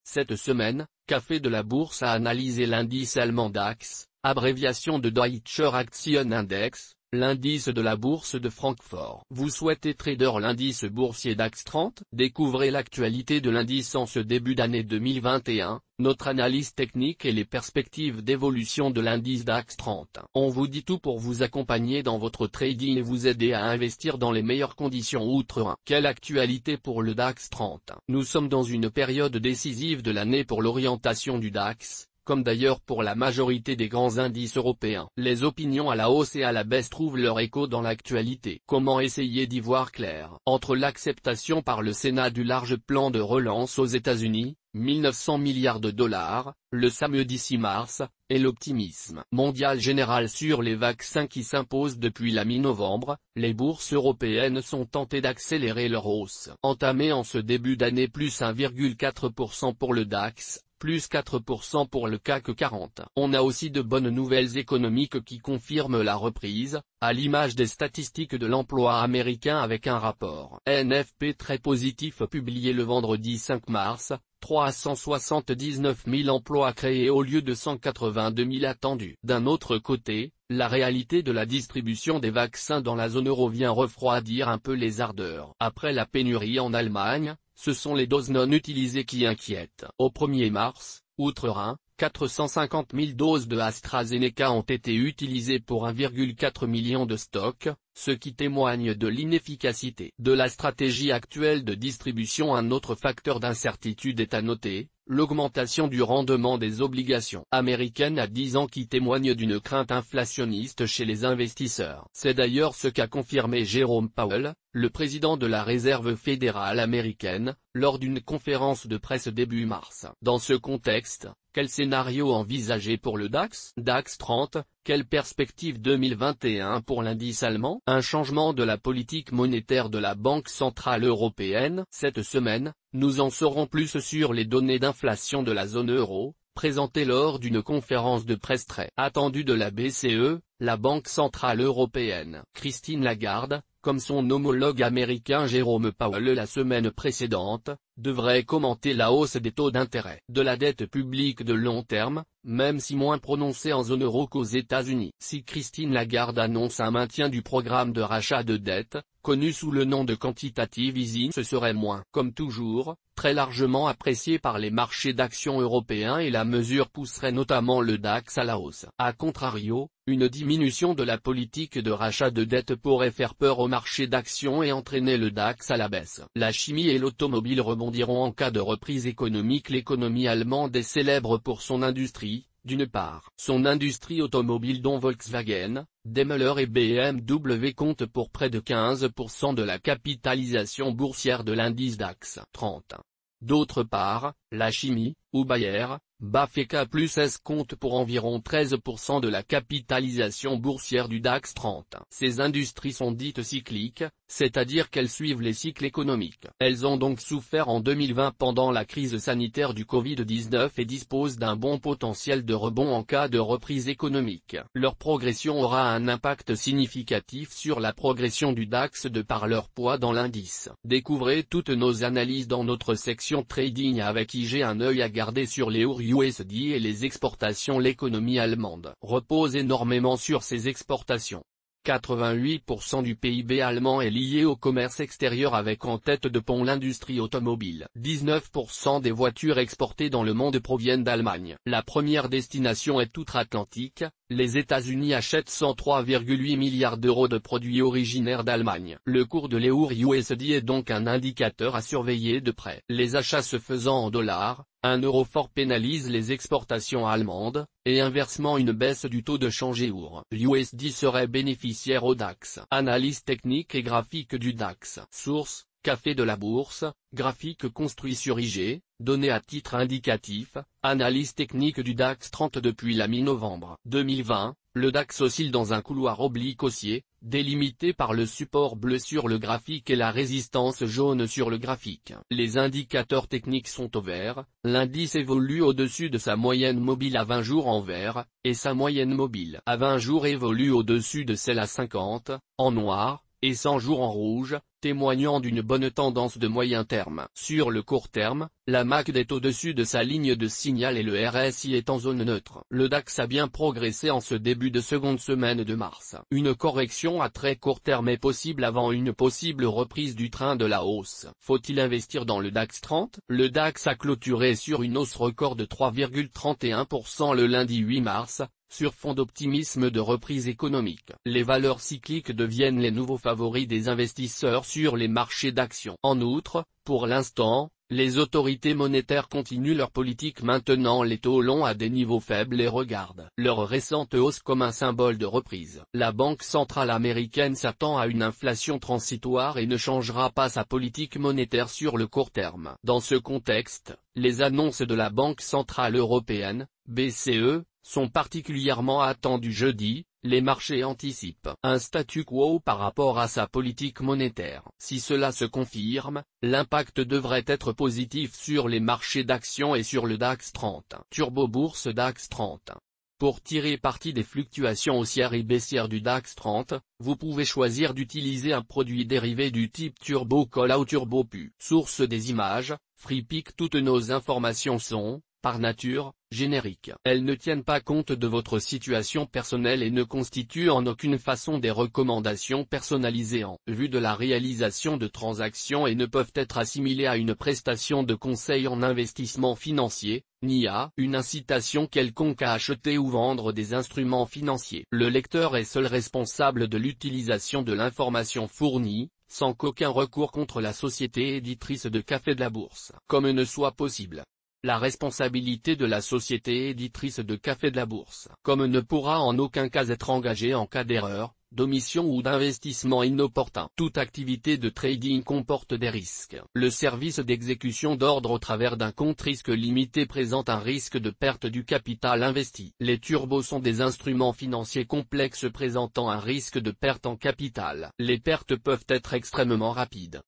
Cette semaine, Café de la Bourse a analysé l'indice allemand DAX, abréviation de Deutscher Aktienindex, l'indice de la bourse de Francfort. Vous souhaitez trader l'indice boursier DAX 30? Découvrez l'actualité de l'indice en ce début d'année 2021, notre analyse technique et les perspectives d'évolution de l'indice DAX 30. On vous dit tout pour vous accompagner dans votre trading et vous aider à investir dans les meilleures conditions. Outre 1. Quelle actualité pour le DAX 30? Nous sommes dans une période décisive de l'année pour l'orientation du DAX, comme d'ailleurs pour la majorité des grands indices européens. Les opinions à la hausse et à la baisse trouvent leur écho dans l'actualité. Comment essayer d'y voir clair? Entre l'acceptation par le Sénat du large plan de relance aux États-Unis, 1900 milliards de dollars, le samedi 6 mars, et l'optimisme mondial général sur les vaccins qui s'imposent depuis la mi-novembre, les bourses européennes sont tentées d'accélérer leur hausse. Entamée en ce début d'année, plus 1,4% pour le DAX, plus 4% pour le CAC 40. On a aussi de bonnes nouvelles économiques qui confirment la reprise, à l'image des statistiques de l'emploi américain avec un rapport NFP très positif publié le vendredi 5 mars, 379 000 emplois créés au lieu de 182 000 attendus. D'un autre côté, la réalité de la distribution des vaccins dans la zone euro vient refroidir un peu les ardeurs. Après la pénurie en Allemagne, ce sont les doses non utilisées qui inquiètent. Au 1er mars, outre-Rhin, 450 000 doses de AstraZeneca ont été utilisées pour 1,4 million de stocks, ce qui témoigne de l'inefficacité de la stratégie actuelle de distribution. Un autre facteur d'incertitude est à noter, l'augmentation du rendement des obligations américaines à 10 ans qui témoigne d'une crainte inflationniste chez les investisseurs. C'est d'ailleurs ce qu'a confirmé Jerome Powell, le président de la Réserve fédérale américaine, lors d'une conférence de presse début mars. Dans ce contexte, quel scénario envisager pour le DAX 30? Quelle perspective 2021 pour l'indice allemand? Un changement de la politique monétaire de la Banque centrale européenne? Cette semaine, nous en saurons plus sur les données d'inflation de la zone euro, présentées lors d'une conférence de presse très attendue de la BCE, la Banque centrale européenne. Christine Lagarde, comme son homologue américain Jerome Powell la semaine précédente, devrait commenter la hausse des taux d'intérêt de la dette publique de long terme, même si moins prononcée en zone euro qu'aux États-Unis. Si Christine Lagarde annonce un maintien du programme de rachat de dette, connu sous le nom de quantitative easing, ce serait moins, comme toujours, très largement apprécié par les marchés d'actions européens et la mesure pousserait notamment le DAX à la hausse. A contrario, une diminution de la politique de rachat de dette pourrait faire peur au marché d'actions et entraîner le DAX à la baisse. La chimie et l'automobile rebondiront en cas de reprise économique. L'économie allemande est célèbre pour son industrie, d'une part. Son industrie automobile dont Volkswagen, Daimler et BMW comptent pour près de 15% de la capitalisation boursière de l'indice DAX 30. D'autre part, la chimie, ou Bayer, BAFK plus S compte pour environ 13% de la capitalisation boursière du DAX 30. Ces industries sont dites cycliques, c'est-à-dire qu'elles suivent les cycles économiques. Elles ont donc souffert en 2020 pendant la crise sanitaire du Covid-19 et disposent d'un bon potentiel de rebond en cas de reprise économique. Leur progression aura un impact significatif sur la progression du DAX de par leur poids dans l'indice. Découvrez toutes nos analyses dans notre section trading avec IG. Un œil à garder sur les USD et les exportations. L'économie allemande repose énormément sur ses exportations. 88% du PIB allemand est lié au commerce extérieur avec en tête de pont l'industrie automobile. 19% des voitures exportées dans le monde proviennent d'Allemagne. La première destination est outre-Atlantique, les États-Unis achètent 103,8 milliards d'euros de produits originaires d'Allemagne. Le cours de l'euro USD est donc un indicateur à surveiller de près. Les achats se faisant en dollars, un euro fort pénalise les exportations allemandes, et inversement une baisse du taux de change euro USD serait bénéficiaire au DAX. Analyse technique et graphique du DAX. Source, Café de la Bourse, graphique construit sur IG, données à titre indicatif, analyse technique du DAX 30 depuis la mi-novembre 2020, le DAX oscille dans un couloir oblique haussier, délimité par le support bleu sur le graphique et la résistance jaune sur le graphique. Les indicateurs techniques sont au vert, l'indice évolue au-dessus de sa moyenne mobile à 20 jours en vert, et sa moyenne mobile à 20 jours évolue au-dessus de celle à 50, en noir, et 100 jours en rouge, témoignant d'une bonne tendance de moyen terme. Sur le court terme, la MACD est au-dessus de sa ligne de signal et le RSI est en zone neutre. Le DAX a bien progressé en ce début de seconde semaine de mars. Une correction à très court terme est possible avant une possible reprise du train de la hausse. Faut-il investir dans le DAX 30? Le DAX a clôturé sur une hausse record de 3,31% le lundi 8 mars. Sur fond d'optimisme de reprise économique, les valeurs cycliques deviennent les nouveaux favoris des investisseurs sur les marchés d'actions. En outre, pour l'instant, les autorités monétaires continuent leur politique maintenant les taux longs à des niveaux faibles et regardent leur récente hausse comme un symbole de reprise. La Banque centrale américaine s'attend à une inflation transitoire et ne changera pas sa politique monétaire sur le court terme. Dans ce contexte, les annonces de la Banque centrale européenne, BCE, sont particulièrement attendues jeudi. Les marchés anticipent un statu quo par rapport à sa politique monétaire. Si cela se confirme, l'impact devrait être positif sur les marchés d'actions et sur le DAX 30. Turbo Bourse DAX 30. Pour tirer parti des fluctuations haussières et baissières du DAX 30, vous pouvez choisir d'utiliser un produit dérivé du type Turbo Call ou Turbo Pu. Source des images, FreePic. Toutes nos informations sont, par nature, génériques. Elles ne tiennent pas compte de votre situation personnelle et ne constituent en aucune façon des recommandations personnalisées en vue de la réalisation de transactions et ne peuvent être assimilées à une prestation de conseil en investissement financier, ni à une incitation quelconque à acheter ou vendre des instruments financiers. Le lecteur est seul responsable de l'utilisation de l'information fournie, sans qu'aucun recours contre la société éditrice de Café de la Bourse, comme ne soit possible. La responsabilité de la société éditrice de Café de la Bourse, comme ne pourra en aucun cas être engagée en cas d'erreur, d'omission ou d'investissement inopportun. Toute activité de trading comporte des risques. Le service d'exécution d'ordre au travers d'un compte risque limité présente un risque de perte du capital investi. Les turbos sont des instruments financiers complexes présentant un risque de perte en capital. Les pertes peuvent être extrêmement rapides.